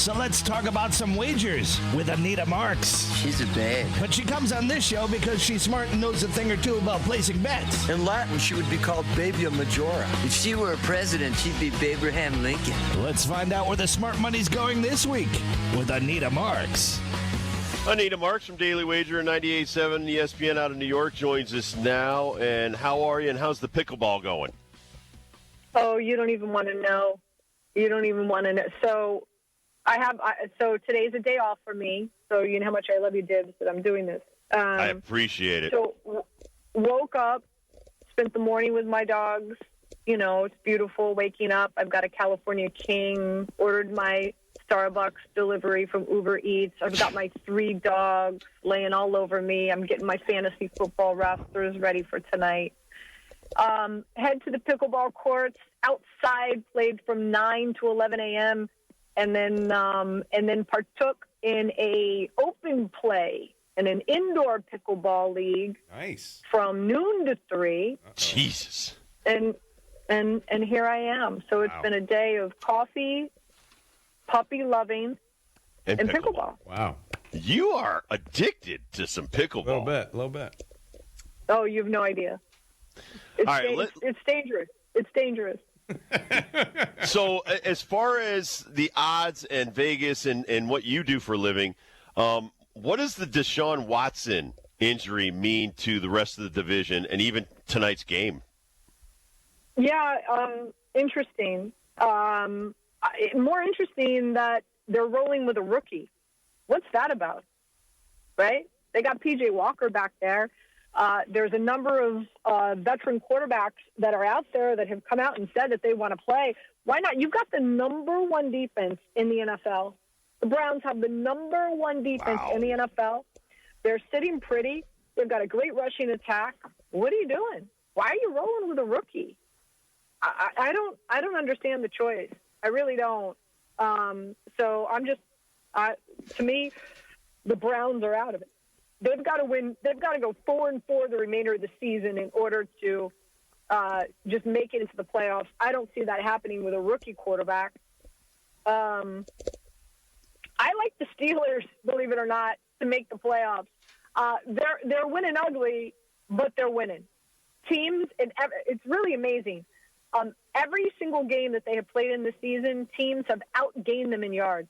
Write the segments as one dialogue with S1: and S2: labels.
S1: So let's talk about some wagers with Anita Marks.
S2: She's a babe.
S1: But she comes on this show because she's smart and knows a thing or two about placing bets.
S2: In Latin, she would be called Babia Majora. If she were a president, she'd be Abraham Lincoln.
S1: Let's find out where the smart money's going this week with Anita Marks.
S3: Anita Marks from Daily Wager 98.7 ESPN out of New York joins us now. And how are you, and how's the pickleball going?
S4: Oh, you don't even want to know. You don't even want to know. So so today's a day off for me. So you know how much I love you, Dibs, that I'm doing this.
S3: I appreciate it.
S4: So woke up, spent the morning with my dogs. You know, it's beautiful waking up. I've got a California King, ordered my Starbucks delivery from Uber Eats. I've got my 3 dogs laying all over me. I'm getting my fantasy football rosters ready for tonight. Head to the pickleball courts outside, played from 9 to 11 a.m., and then partook in a open play in an indoor pickleball league.
S5: Nice. From
S4: noon to 3.
S5: Uh-oh.
S3: Jesus.
S4: And here I am. So it's been a day of coffee, puppy loving, and pickleball.
S5: Wow.
S3: You are addicted to some pickleball.
S5: A little bit.
S4: Oh, you have no idea. It's dangerous. It's dangerous.
S3: So as far as the odds and Vegas and what you do for a living, what does the Deshaun Watson injury mean to the rest of the division and even tonight's game?
S4: Yeah, interesting. More interesting that they're rolling with a rookie. What's that about? Right? They got P.J. Walker back there. There's a number of veteran quarterbacks that are out there that have come out and said that they want to play. Why not? You've got the number 1 defense in the NFL. The Browns have the number 1 defense in the NFL. They're sitting pretty. They've got a great rushing attack. What are you doing? Why are you rolling with a rookie? I don't understand the choice. I really don't. So I'm just, to me, the Browns are out of it. They've got to win. They've got to go 4-4 the remainder of the season in order to just make it into the playoffs. I don't see that happening with a rookie quarterback. I like the Steelers, believe it or not, to make the playoffs. They're winning ugly, but they're winning. Teams, it's really amazing. Every single game that they have played in the season, teams have outgained them in yards.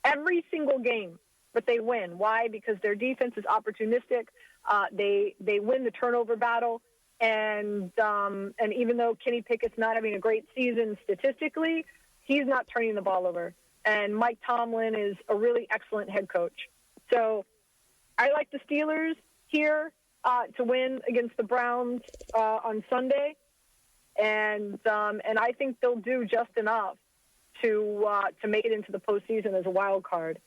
S4: Every single game. But they win. Why? Because their defense is opportunistic. They win the turnover battle, and even though Kenny Pickett's not having a great season statistically, he's not turning the ball over. And Mike Tomlin is a really excellent head coach. So I like the Steelers here to win against the Browns on Sunday, and I think they'll do just enough to make it into the postseason as a wild card.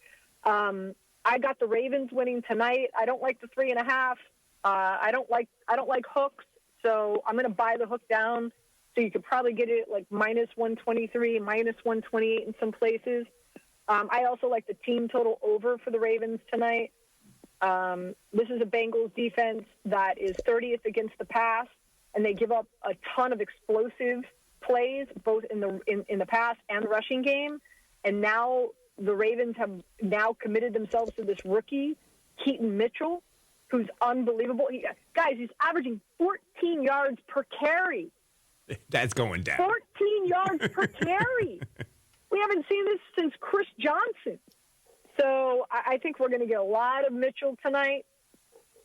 S4: I got the Ravens winning tonight. I don't like the 3.5. I don't like hooks, so I'm going to buy the hook down. So you could probably get it like minus 123, minus 128 in some places. I also like the team total over for the Ravens tonight. This is a Bengals defense that is 30th against the pass, and they give up a ton of explosive plays, both in the pass and the rushing game. And now the Ravens have now committed themselves to this rookie, Keaton Mitchell, who's unbelievable. He's averaging 14 yards per carry.
S5: That's going down.
S4: 14 yards per carry. We haven't seen this since Chris Johnson. So I think we're going to get a lot of Mitchell tonight.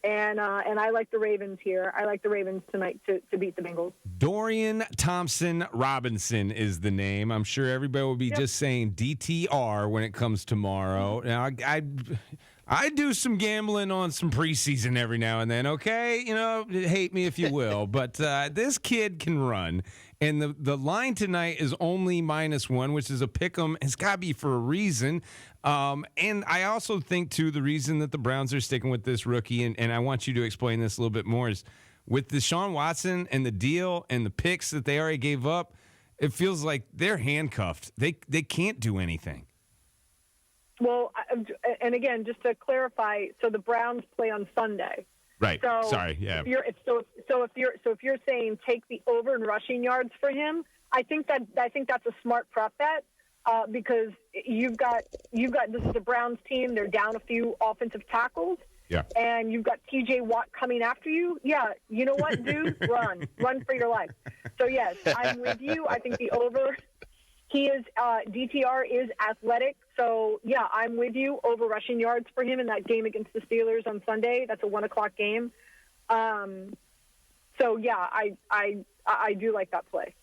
S4: And I like the Ravens here. I like the Ravens tonight to beat the Bengals.
S5: Dorian Thompson-Robinson is the name. I'm sure everybody will be just saying DTR when it comes tomorrow. Now, I do some gambling on some preseason every now and then, okay? You know, hate me if you will. But this kid can run. And the line tonight is only -1, which is a pick 'em. It's got to be for a reason. And I also think, too, the reason that the Browns are sticking with this rookie, and I want you to explain this a little bit more, is with Deshaun Watson and the deal and the picks that they already gave up, it feels like they're handcuffed. They can't do anything.
S4: Well, and again, just to clarify, so the Browns play on Sunday.
S5: Right.
S4: So
S5: Sorry. Yeah.
S4: If you're saying take the over in rushing yards for him, I think that's a smart prop bet. because you've got this is the Browns team. They're down a few offensive tackles.
S5: Yeah.
S4: And you've got T.J. Watt coming after you. Yeah, you know what, dude? Run for your life. So yes, I'm with you. I think the over. He is DTR is athletic. So yeah, I'm with you. Over rushing yards for him in that game against the Steelers on Sunday. That's a 1:00 game. So yeah, I do like that play.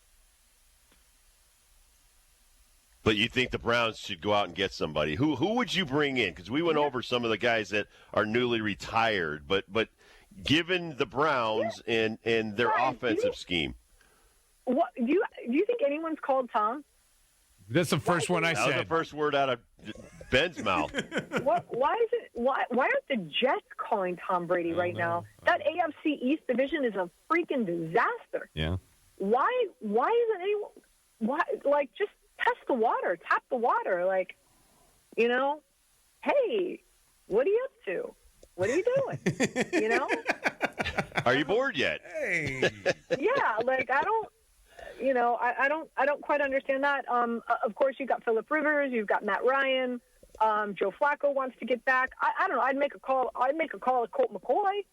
S3: But you think the Browns should go out and get somebody? Who would you bring in? Because we went over some of the guys that are newly retired. But given the Browns and their offensive scheme,
S4: what do you think anyone's called Tom?
S5: That's the first one I
S3: that
S5: said.
S3: was the first word out of Ben's mouth.
S4: Why aren't the Jets calling Tom Brady right now? That AFC East division is a freaking disaster.
S5: Yeah.
S4: Why isn't anyone? Why just test the water, tap the water, hey, what are you up to? What are you doing?
S3: Are you bored yet?
S5: Hey.
S4: Yeah, I don't quite understand that. Of course, you've got Phillip Rivers, you've got Matt Ryan, Joe Flacco wants to get back. I don't know. I'd make a call at Colt McCoy.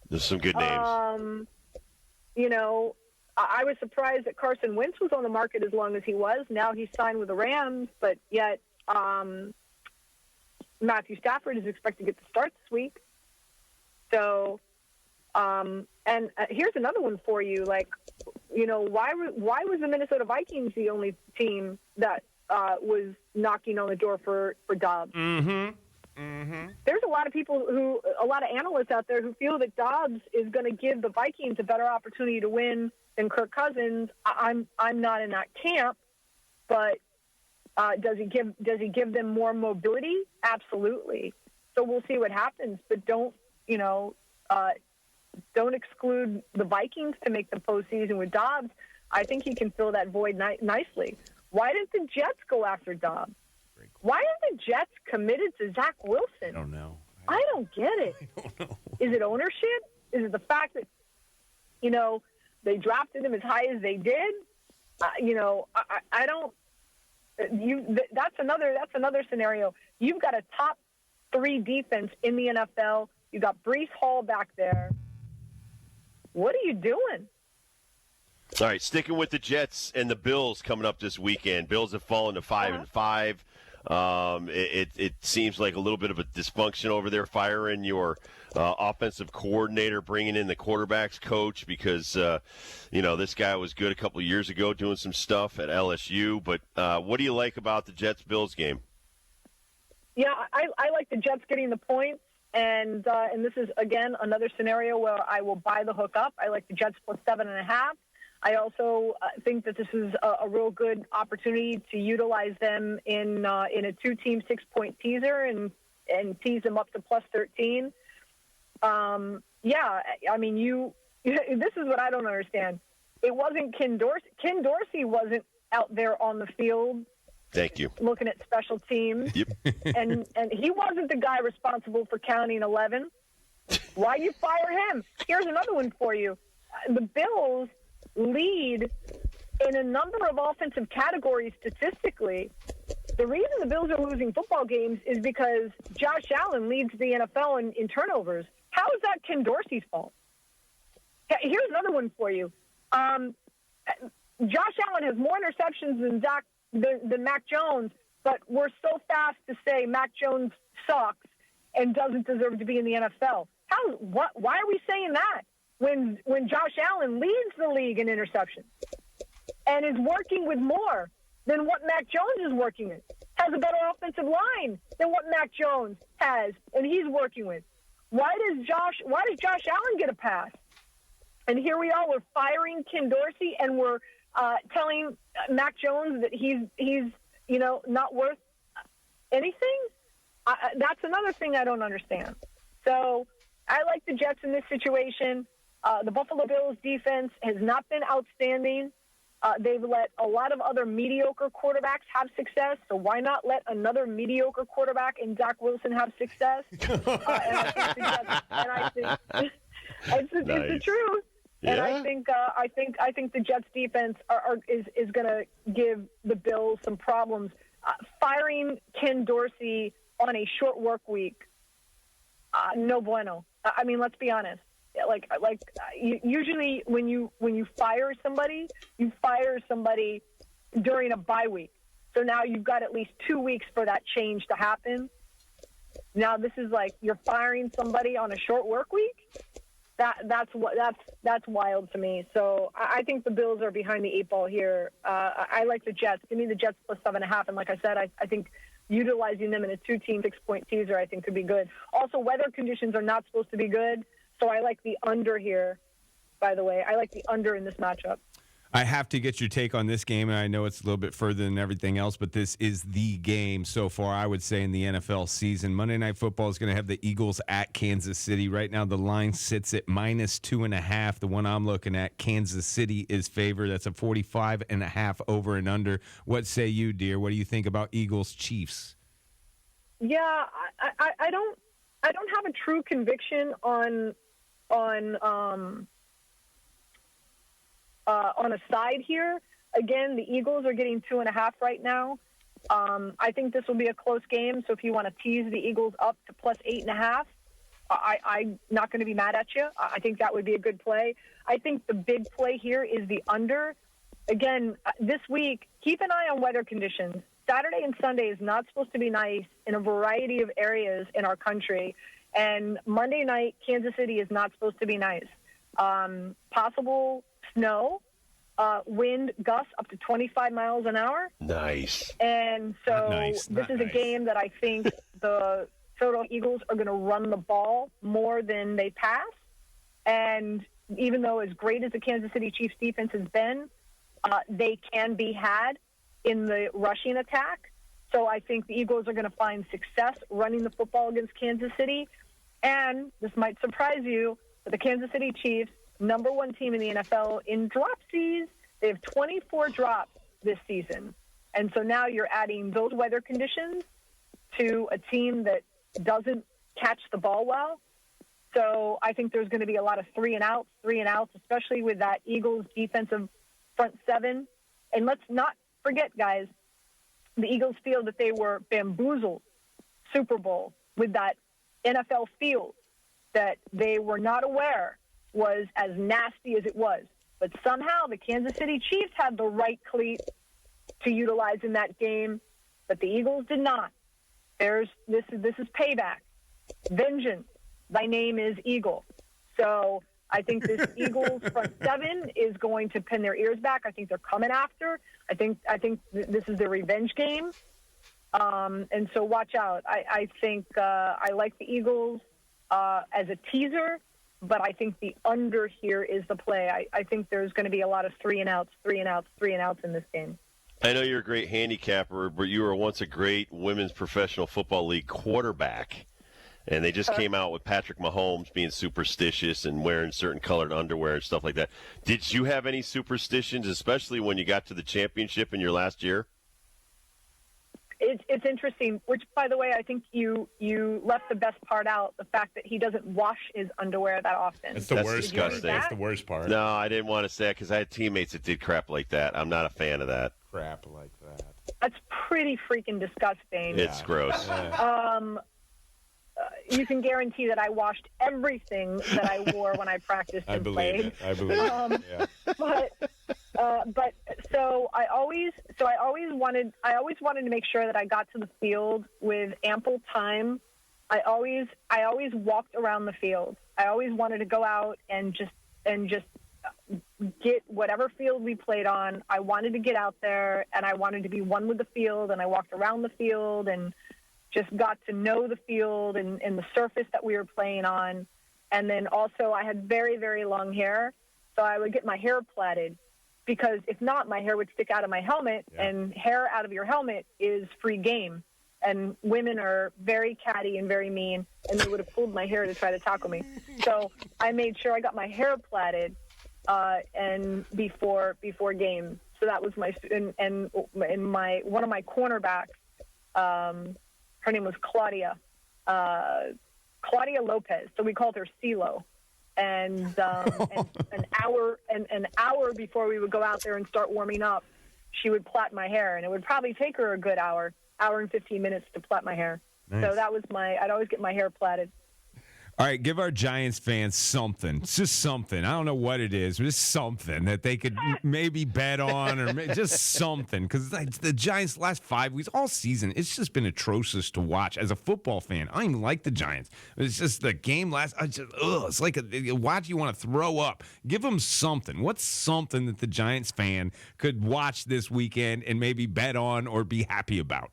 S3: There's some good names.
S4: I was surprised that Carson Wentz was on the market as long as he was. Now he's signed with the Rams, but yet Matthew Stafford is expected to get the start this week. So, and here's another one for you. Why was the Minnesota Vikings the only team that was knocking on the door for Dobbs?
S5: Mm-hmm. Mm-hmm.
S4: There's a lot of analysts out there who feel that Dobbs is going to give the Vikings a better opportunity to win than Kirk Cousins. I'm not in that camp, but does he give them more mobility? Absolutely. So we'll see what happens, but don't exclude the Vikings to make the postseason with Dobbs. I think he can fill that void nicely. Why did the Jets go after Dobbs? Why are the Jets committed to Zach Wilson?
S5: I don't know.
S4: I don't get it.
S5: I don't know.
S4: Is it ownership? Is it the fact that, they drafted him as high as they did? I don't. That's another scenario. You've got a top 3 defense in the NFL. You've got Breece Hall back there. What are you doing?
S3: All right, sticking with the Jets and the Bills coming up this weekend. Bills have fallen to 5-5. It seems like a little bit of a dysfunction over there, firing your offensive coordinator, bringing in the quarterback's coach because, this guy was good a couple of years ago doing some stuff at LSU. But what do you like about the Jets-Bills game?
S4: Yeah, I like the Jets getting the points. And this is, again, another scenario where I will buy the hook up. I like the Jets plus 7.5. I also think that this is a real good opportunity to utilize them in a 2-team 6-point teaser and tease them up to plus 13. Yeah, I mean, this is what I don't understand. It wasn't Ken Dorsey. Ken Dorsey wasn't out there on the field.
S3: Thank you.
S4: Looking at special teams.
S3: Yep.
S4: and he wasn't the guy responsible for counting 11. Why you fire him? Here's another one for you. The Bills lead in a number of offensive categories statistically. The reason the Bills are losing football games is because Josh Allen leads the NFL in turnovers. How is that Ken Dorsey's fault? Here's another one for you. Josh Allen has more interceptions than Mac Jones, but we're so fast to say Mac Jones sucks and doesn't deserve to be in the NFL. Why are we saying that when Josh Allen leads the league in interceptions and is working with more than what Mac Jones is working with, has a better offensive line than what Mac Jones has and he's working with? Why does Josh Allen get a pass? And here we are, we're firing Ken Dorsey and we're telling Mac Jones that he's not worth anything. That's another thing I don't understand. So I like the Jets in this situation. The Buffalo Bills defense has not been outstanding. They've let a lot of other mediocre quarterbacks have success, so why not let another mediocre quarterback in Zach Wilson have success? It's the truth.
S3: Yeah.
S4: And I think the Jets defense is going to give the Bills some problems. firing Ken Dorsey on a short work week, no bueno. I mean, let's be honest. Usually when you fire somebody, you fire somebody during a bye week. So now you've got at least 2 weeks for that change to happen. Now this is like you're firing somebody on a short work week. That's wild to me. So I think the Bills are behind the 8 ball here. I like the Jets. Give me the Jets plus 7.5. And like I said, I think utilizing them in a 2-team 6-point teaser I think could be good. Also, weather conditions are not supposed to be good. So I like the under here, by the way. I like the under in this matchup.
S5: I have to get your take on this game, and I know it's a little bit further than everything else, but this is the game so far, I would say, in the NFL season. Monday Night Football is going to have the Eagles at Kansas City. Right now, the line sits at -2.5. The one I'm looking at, Kansas City, is favored. That's a 45.5 over and under. What say you, dear? What do you think about Eagles Chiefs?
S4: Yeah, I don't have a true conviction on a side here. Again, the Eagles are getting 2.5 right now. I think this will be a close game. So if you want to tease the Eagles up to plus 8.5, I'm not going to be mad at you. I think that would be a good play. I think the big play here is the under. Again, this week, keep an eye on weather conditions. Saturday and Sunday is not supposed to be nice in a variety of areas in our country. And Monday night, Kansas City is not supposed to be nice. Possible snow, wind gusts up to 25 miles an hour.
S3: Nice.
S4: And so this is a game that I think the Philadelphia Eagles are going to run the ball more than they pass. And even though as great as the Kansas City Chiefs defense has been, they can be had in the rushing attack. So I think the Eagles are going to find success running the football against Kansas City. And this might surprise you, but the Kansas City Chiefs, number 1 team in the NFL in dropsies. They have 24 drops this season. And so now you're adding those weather conditions to a team that doesn't catch the ball well. So I think there's going to be a lot of 3 and outs, especially with that Eagles defensive front 7. And let's not forget, guys, the Eagles feel that they were bamboozled Super Bowl with that NFL field that they were not aware was as nasty as it was. But somehow the Kansas City Chiefs had the right cleat to utilize in that game, but the Eagles did not. This is payback. Vengeance. Thy name is Eagle. So I think this Eagles front 7 is going to pin their ears back. I think they're coming after. I think this is the revenge game. And so watch out. I think I like the Eagles as a teaser, but I think the under here is the play. I think there's going to be a lot of 3 and outs in this game.
S3: I know you're a great handicapper, but you were once a great women's professional football league quarterback. And they just came out with Patrick Mahomes being superstitious and wearing certain colored underwear and stuff like that. Did you have any superstitions, especially when you got to the championship in your last year?
S4: It's interesting, which, by the way, I think you left the best part out, the fact that he doesn't wash his underwear that often.
S5: That's the worst.
S3: Disgusting.
S5: That's the worst part.
S3: No, I didn't want to say that because I had teammates that did crap like that. I'm not a fan of that.
S5: Crap like that.
S4: That's pretty freaking disgusting.
S3: It's gross.
S5: Yeah.
S4: You can guarantee that I washed everything that I wore when I practiced and played.
S5: I believe it. Yeah.
S4: But so I always wanted to make sure that I got to the field with ample time. I always walked around the field. I always wanted to go out and just get whatever field we played on. I wanted to get out there and I wanted to be one with the field, and I walked around the field and just got to know the field and the surface that we were playing on. And then also I had very, very long hair, so I would get my hair plaited, because if not, my hair would stick out of my helmet, and hair out of your helmet is free game. And women are very catty and very mean, and they would have pulled my hair to try to tackle me. So I made sure I got my hair plaited and before game. So that was my one of my cornerbacks. Her name was Claudia Lopez. So we called her CeeLo. And an hour before we would go out there and start warming up, she would plait my hair, and it would probably take her a good hour and 15 minutes to plait my hair.
S5: Nice.
S4: So that was I'd always get my hair plaited.
S5: All right, give our Giants fans something. It's just something. I don't know what it is, but just something that they could maybe bet on or just something. Because the Giants last 5 weeks, all season, it's just been atrocious to watch. As a football fan, I don't even like the Giants. It's just the game it's like a watch you want to throw up. Give them something. What's something that the Giants fan could watch this weekend and maybe bet on or be happy about?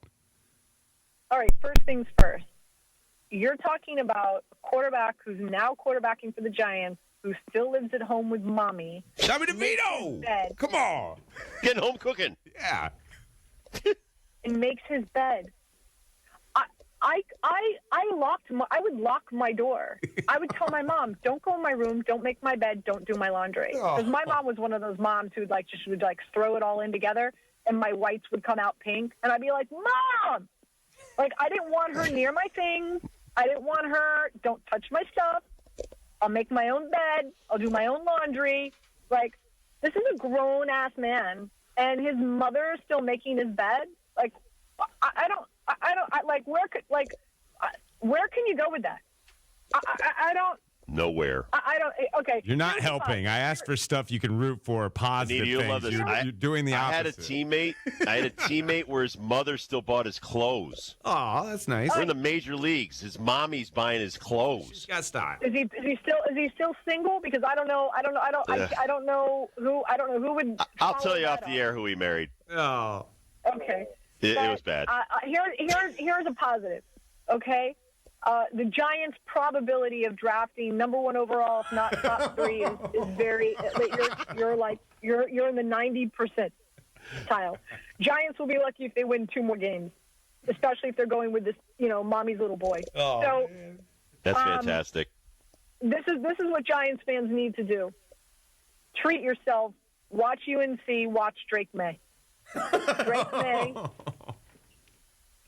S4: All right, first things first. You're talking about a quarterback who's now quarterbacking for the Giants, who still lives at home with mommy.
S5: Tommy DeVito! Come on.
S3: Getting home cooking.
S5: Yeah.
S4: And makes his bed. I would lock my door. I would tell my mom, don't go in my room, don't make my bed, don't do my laundry. Because my mom was one of those moms who would throw it all in together, and my whites would come out pink, and I'd be like, Mom! Like, I didn't want her near my things. I didn't want her, don't touch my stuff. I'll make my own bed. I'll do my own laundry. Like, this is a grown-ass man, and his mother is still making his bed. Like, where can you go with that? I don't.
S3: Nowhere.
S4: I don't. Okay.
S5: You're not helping. I asked for stuff you can root for, positive
S3: Anita,
S5: things.
S3: love this.
S5: You're doing the opposite.
S3: I had a teammate where his mother still bought his clothes.
S5: Oh, that's nice.
S3: We're in the major leagues. His mommy's buying his clothes.
S5: She's got style.
S4: Is he still single? Because I don't know who would.
S3: I'll tell you
S4: follow
S3: off
S4: that
S3: the air who he married.
S5: Oh.
S4: Okay.
S3: It was bad.
S4: Here's a positive. Okay. The Giants' probability of drafting number 1 overall, if not top 3, is very. You're in the 90% tile. Giants will be lucky if they win 2 more games, especially if they're going with this, mommy's little boy.
S5: Oh,
S4: so
S5: man.
S3: That's fantastic.
S4: This is what Giants fans need to do. Treat yourself. Watch UNC. Watch Drake May.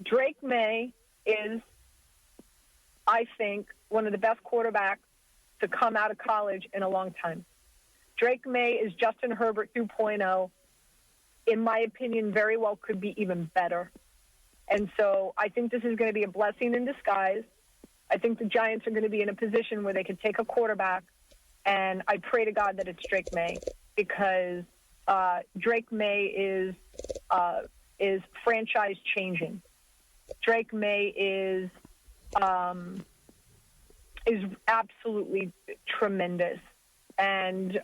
S4: Drake May is, I think, one of the best quarterbacks to come out of college in a long time. Drake May is Justin Herbert 2.0. In my opinion, very well could be even better. And so I think this is going to be a blessing in disguise. I think the Giants are going to be in a position where they could take a quarterback, and I pray to God that it's Drake May, because Drake May is franchise changing. Drake May is absolutely tremendous, and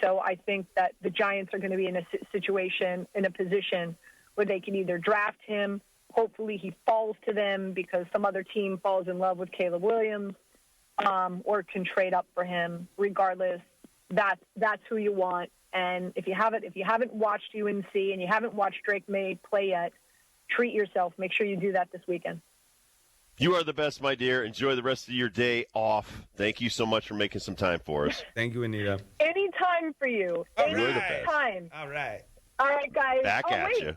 S4: so I think that the Giants are going to be in a position where they can either draft him. Hopefully, he falls to them because some other team falls in love with Caleb Williams, or can trade up for him. Regardless, that's who you want. And if you haven't watched UNC and you haven't watched Drake May play yet, treat yourself. Make sure you do that this weekend.
S3: You are the best, my dear. Enjoy the rest of your day off. Thank you so much for making some time for us.
S5: Thank you, Anita.
S4: Anytime for you. Anytime.
S5: All right.
S4: All right, guys.
S3: Back at you.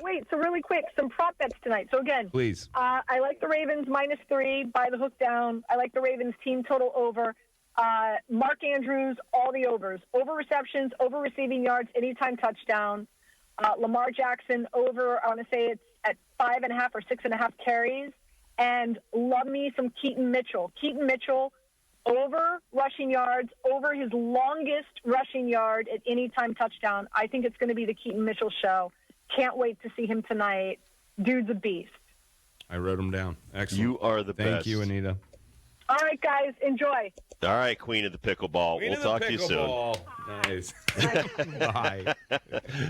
S4: Wait. So really quick, some prop bets tonight. So again,
S5: Please.
S4: I like the Ravens -3, buy the hook down. I like the Ravens team total over. Mark Andrews, all the overs. Over receptions, over receiving yards, anytime touchdown. Lamar Jackson over, I want to say it's at 5.5 or 6.5 carries. And love me some Keaton Mitchell. Keaton Mitchell over rushing yards, over his longest rushing yard at any time touchdown. I think it's going to be the Keaton Mitchell show. Can't wait to see him tonight. Dude's a beast.
S5: I wrote him down. Excellent.
S3: You are the best.
S5: Thank you, Anita.
S4: All right, guys. Enjoy.
S3: All right, Queen of the Pickleball. We'll talk to you soon.
S5: Nice. Bye.